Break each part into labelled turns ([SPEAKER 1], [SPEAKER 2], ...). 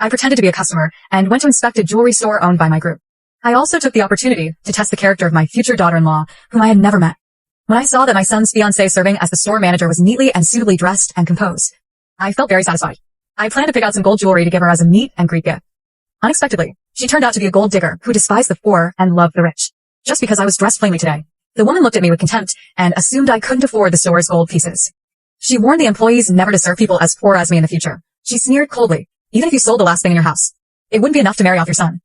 [SPEAKER 1] I pretended to be a customer and went to inspect a jewelry store owned by my group. I also took the opportunity to test the character of my future daughter-in-law, whom I had never met. When I saw that my son's fiancée serving as the store manager was neatly and suitably dressed and composed, I felt very satisfied. I planned to pick out some gold jewelry to give her as a meet and greet gift. Unexpectedly, she turned out to be a gold digger who despised the poor and loved the rich. Just because I was dressed plainly today, the woman looked at me with contempt and assumed I couldn't afford the store's gold pieces. She warned the employees never to serve people as poor as me in the future. She sneered coldly, even if you sold the last thing in your house, it wouldn't be enough to marry off your son.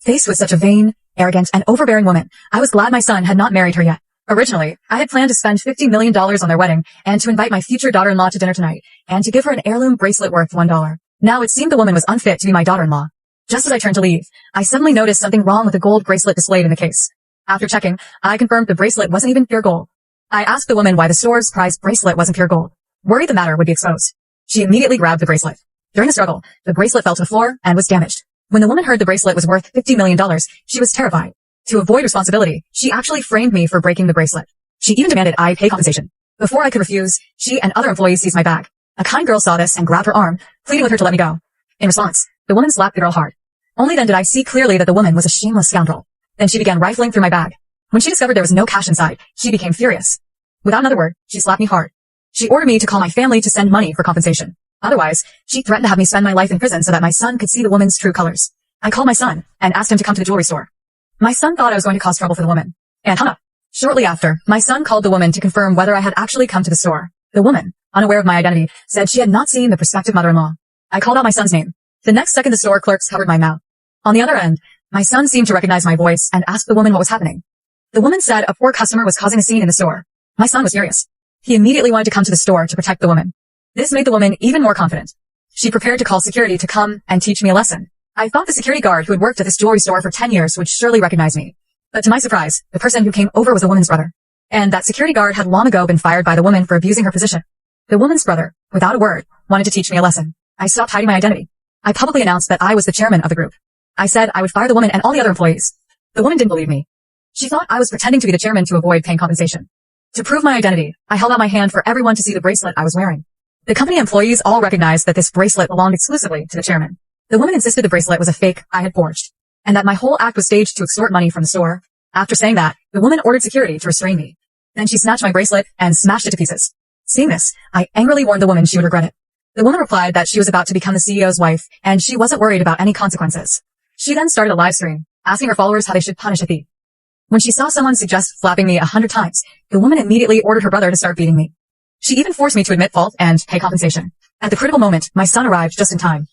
[SPEAKER 1] Faced with such a vain, arrogant, and overbearing woman, I was glad my son had not married her yet. Originally, I had planned to spend $50 million on their wedding and to invite my future daughter-in-law to dinner tonight and to give her an heirloom bracelet worth $1. Now it seemed the woman was unfit to be my daughter-in-law. Just as I turned to leave, I suddenly noticed something wrong with the gold bracelet displayed in the case. After checking, I confirmed the bracelet wasn't even pure gold. I asked the woman why the store's prized bracelet wasn't pure gold, worried the matter would be exposed. She immediately grabbed the bracelet. During the struggle, the bracelet fell to the floor and was damaged. When the woman heard the bracelet was worth $50 million, she was terrified. To avoid responsibility, she actually framed me for breaking the bracelet. She even demanded I pay compensation. Before I could refuse, she and other employees seized my bag. A kind girl saw this and grabbed her arm, pleading with her to let me go. In response, the woman slapped the girl hard. Only then did I see clearly that the woman was a shameless scoundrel. Then she began rifling through my bag. When she discovered there was no cash inside, she became furious. Without another word, she slapped me hard. She ordered me to call my family to send money for compensation. Otherwise, she threatened to have me spend my life in prison so that my son could see the woman's true colors. I called my son and asked him to come to the jewelry store. My son thought I was going to cause trouble for the woman and hung up. Shortly after, my son called the woman to confirm whether I had actually come to the store. The woman, unaware of my identity, said she had not seen the prospective mother-in-law. I called out my son's name. The next second the store clerks covered my mouth. On the other end, my son seemed to recognize my voice and asked the woman what was happening. The woman said a poor customer was causing a scene in the store. My son was furious. He immediately wanted to come to the store to protect the woman. This made the woman even more confident. She prepared to call security to come and teach me a lesson. I thought the security guard who had worked at this jewelry store for 10 years would surely recognize me. But to my surprise, the person who came over was the woman's brother. And that security guard had long ago been fired by the woman for abusing her position. The woman's brother, without a word, wanted to teach me a lesson. I stopped hiding my identity. I publicly announced that I was the chairman of the group. I said I would fire the woman and all the other employees. The woman didn't believe me. She thought I was pretending to be the chairman to avoid paying compensation. To prove my identity, I held out my hand for everyone to see the bracelet I was wearing. The company employees all recognized that this bracelet belonged exclusively to the chairman. The woman insisted the bracelet was a fake I had forged, and that my whole act was staged to extort money from the store. After saying that, the woman ordered security to restrain me. Then she snatched my bracelet and smashed it to pieces. Seeing this, I angrily warned the woman she would regret it. The woman replied that she was about to become the CEO's wife, and she wasn't worried about any consequences. She then started a live stream, asking her followers how they should punish a thief. When she saw someone suggest slapping me 100 times, the woman immediately ordered her brother to start beating me. She even forced me to admit fault and pay compensation. At the critical moment, my son arrived just in time.